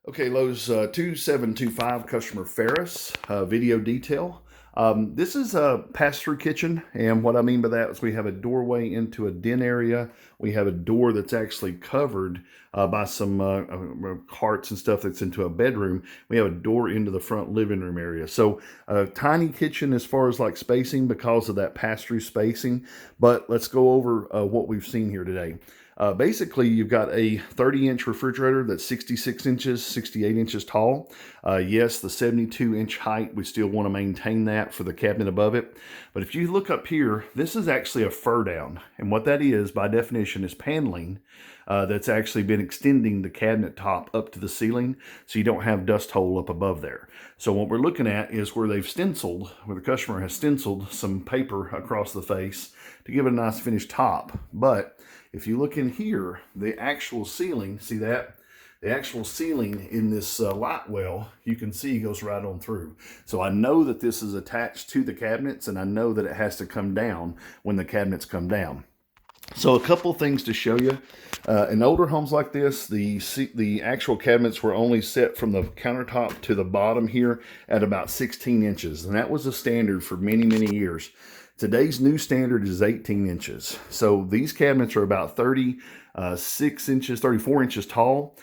Okay, Lowe's 2725 customer Farris, video detail. This is a pass-through kitchen, and what I mean by that is we have a doorway into a den area. We have a door that's actually covered by some carts and stuff that's into a bedroom. We have a door into the front living room area. So a tiny kitchen as far as like spacing because of that pass-through spacing. But let's go over what we've seen here today. Basically, you've got a 30-inch refrigerator that's 66 inches, 68 inches tall. Yes, the 72-inch height, we still want to maintain that for the cabinet above it. But if you look up here, this is actually a fur down. And what that is, by definition, is paneling that's actually been extending the cabinet top up to the ceiling so you don't have dust hole up above there. So what we're looking at is where they've stenciled, where the customer has stenciled some paper across the face to give it a nice finished top. But if you look in here, the actual ceiling, see that? The actual ceiling in this light well, you can see goes right on through. So I know that this is attached to the cabinets, and I know that it has to come down when the cabinets come down. So a couple things to show you. In older homes like this, the actual cabinets were only set from the countertop to the bottom here at about 16 inches. And that was a standard for many, many years. Today's new standard is 18 inches. So these cabinets are about 36 inches, 34 inches tall.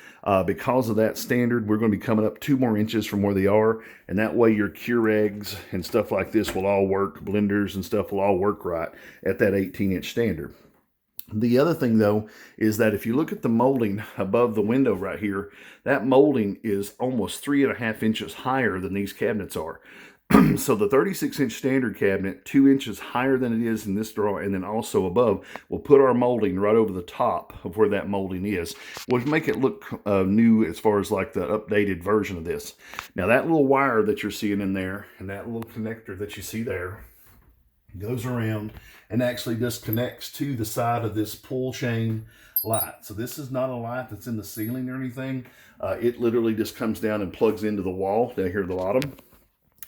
Because of that standard, we're going to be coming up 2 more inches from where they are. And that way your Keurigs and stuff like this will all work. Blenders and stuff will all work right at that 18-inch standard. The other thing, though, is that if you look at the molding above the window right here, that molding is almost 3.5 inches higher than these cabinets are. So the 36-inch standard cabinet, 2 inches higher than it is in this drawer, and then also above, will put our molding right over the top of where that molding is, which make it look new as far as like the updated version of this. Now that little wire that you're seeing in there, and that little connector that you see there, goes around and actually just connects to the side of this pull chain light. So this is not a light that's in the ceiling or anything. It literally just comes down and plugs into the wall down here at the bottom.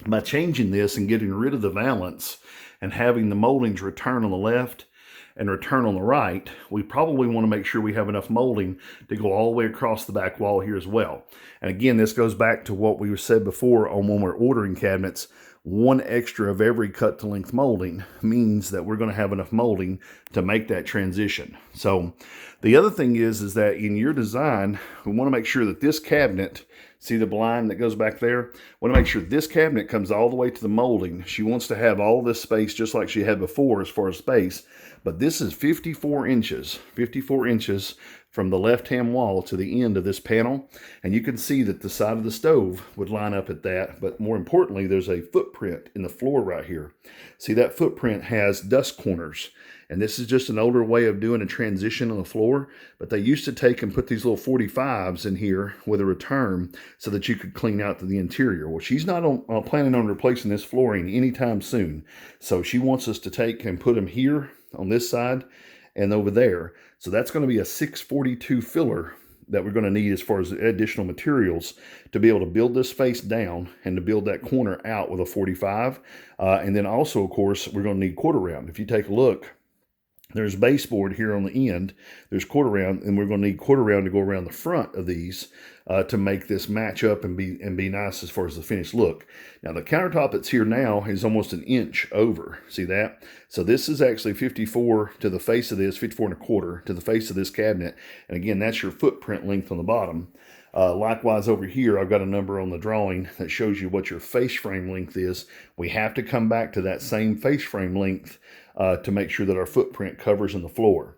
By changing this and getting rid of the valance and having the moldings return on the left and return on the right, we probably want to make sure we have enough molding to go all the way across the back wall here as well. And again, this goes back to what we said before on when we're ordering cabinets. 1 extra of every cut to length molding means that we're going to have enough molding to make that transition. So the other thing is that in your design, we want to make sure that this cabinet, see the blind that goes back there? We want to make sure this cabinet comes all the way to the molding. She wants to have all this space just like she had before as far as space, but this is 54 inches from the left-hand wall to the end of this panel. And you can see that the side of the stove would line up at that, but more importantly, there's a footprint in the floor right here. See, that footprint has dust corners. And this is just an older way of doing a transition on the floor, but they used to take and put these little 45s in here with a return so that you could clean out the interior. Well, she's not planning on replacing this flooring anytime soon. So she wants us to take and put them here on this side and over there. So that's going to be a 642 filler that we're going to need as far as additional materials to be able to build this face down and to build that corner out with a 45. And then also, of course, we're going to need quarter round. If you take a look, there's baseboard here on the end, there's quarter round, and we're going to need quarter round to go around the front of these to make this match up and be nice as far as the finished look. Now the countertop that's here now is almost 1 inch over. See that? So this is actually 54 to the face of this, 54 1/4 to the face of this cabinet. And again, that's your footprint length on the bottom. Likewise over here, I've got a number on the drawing that shows you what your face frame length is. We have to come back to that same face frame length to make sure that our footprint covers in the floor.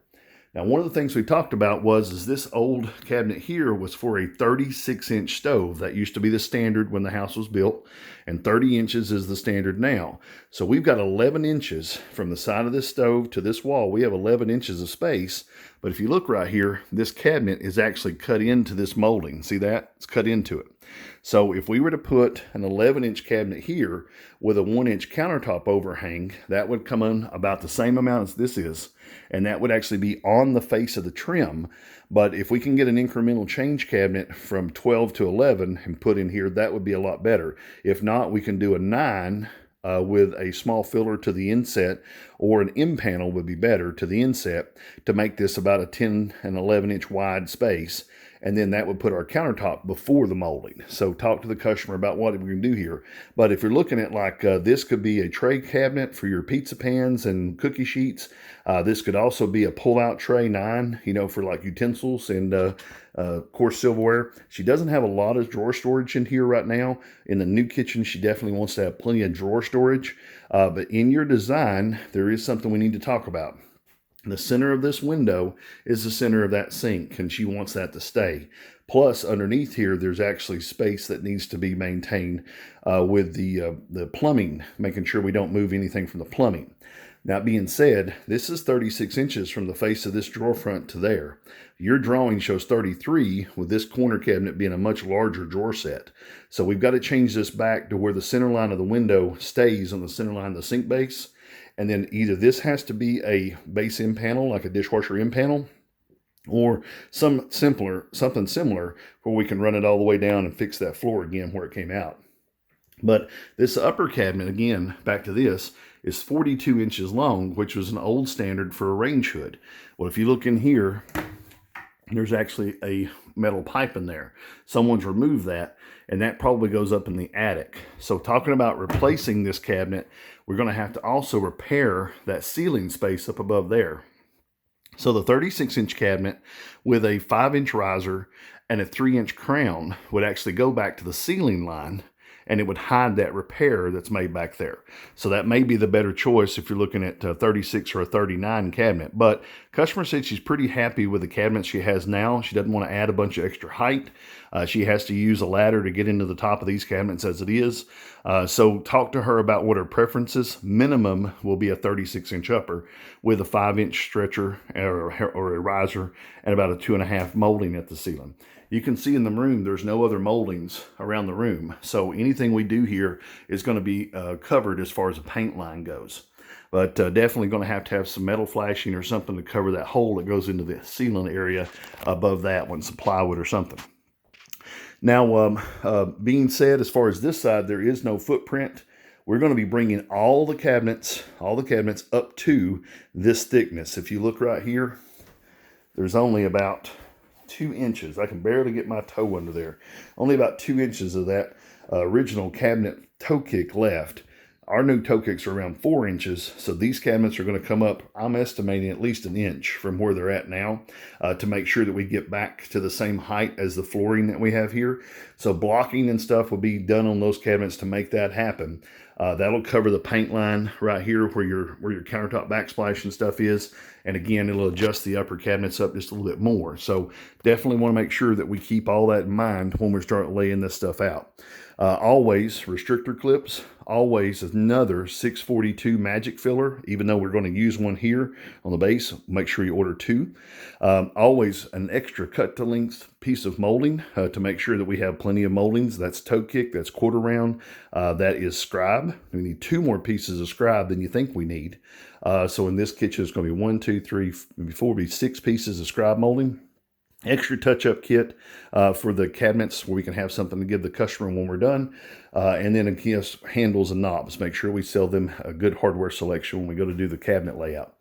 Now, one of the things we talked about is this old cabinet here was for a 36-inch stove. That used to be the standard when the house was built, and 30 inches is the standard now. So we've got 11 inches from the side of this stove to this wall. We have 11 inches of space, but if you look right here, this cabinet is actually cut into this molding. See that? It's cut into it. So if we were to put an 11-inch cabinet here with a 1-inch countertop overhang, that would come in about the same amount as this is, and that would actually be on the face of the trim. But if we can get an incremental change cabinet from 12 to 11 and put in here, that would be a lot better. If not, we can do a 9 with a small filler to the inset, or an M panel would be better to the inset to make this about a 10 and 11 inch wide space. and then that would put our countertop before the molding. So talk to the customer about what we're going to do here. But if you're looking at like this could be a tray cabinet for your pizza pans and cookie sheets. This could also be a pull-out tray 9, you know, for like utensils and coarse silverware. She doesn't have a lot of drawer storage in here right now. In the new kitchen, she definitely wants to have plenty of drawer storage. But in your design, there is something we need to talk about. The center of this window is the center of that sink, and she wants that to stay. Plus, underneath here, there's actually space that needs to be maintained with the plumbing, making sure we don't move anything from the plumbing. That being said, this is 36 inches from the face of this drawer front to there. Your drawing shows 33, with this corner cabinet being a much larger drawer set. So we've got to change this back to where the center line of the window stays on the center line of the sink base. And then either this has to be a base end panel, like a dishwasher end panel, or something similar where we can run it all the way down and fix that floor again where it came out. But this upper cabinet, again, back to this, is 42 inches long, which was an old standard for a range hood. Well, if you look in here, there's actually a metal pipe in there. Someone's removed that, and that probably goes up in the attic. So talking about replacing this cabinet, we're going to have to also repair that ceiling space up above there. So the 36-inch cabinet with a 5-inch riser and a 3-inch crown would actually go back to the ceiling line, and it would hide that repair that's made back there. So that may be the better choice if you're looking at a 36 or a 39 cabinet. But customer said she's pretty happy with the cabinet she has now. She doesn't want to add a bunch of extra height. She has to use a ladder to get into the top of these cabinets as it is. So talk to her about what her preferences. Minimum will be a 36-inch upper with a 5-inch stretcher or a riser and about a 2.5 molding at the ceiling. You can see in the room, there's no other moldings around the room. So anything we do here is going to be covered as far as the paint line goes. But definitely going to have some metal flashing or something to cover that hole that goes into the ceiling area above that one, some plywood or something. Now, being said, as far as this side, there is no footprint. We're going to be bringing all the cabinets up to this thickness. If you look right here, there's only about 2 inches. I can barely get my toe under there. Only about 2 inches of that original cabinet toe kick left. Our new toe kicks are around 4 inches, so these cabinets are going to come up, I'm estimating, at least 1 inch from where they're at now to make sure that we get back to the same height as the flooring that we have here. So blocking and stuff will be done on those cabinets to make that happen. That'll cover the paint line right here where your countertop backsplash and stuff is. And again, it'll adjust the upper cabinets up just a little bit more. So definitely want to make sure that we keep all that in mind when we start laying this stuff out. Always restrictor clips, always another 642 magic filler, even though we're going to use one here on the base, make sure you order 2. Always an extra cut to length piece of molding to make sure that we have plenty of moldings. That's toe kick, that's quarter round, that is scribe. We need 2 more pieces of scribe than you think we need. So in this kitchen, it's going to be 1, 2, 3, 4, be 6 pieces of scribe molding. Extra touch-up kit for the cabinets where we can have something to give the customer when we're done. And then again, handles and knobs. Make sure we sell them a good hardware selection when we go to do the cabinet layout.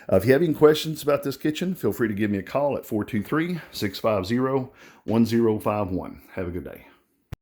If you have any questions about this kitchen, feel free to give me a call at 423-650-1051. Have a good day.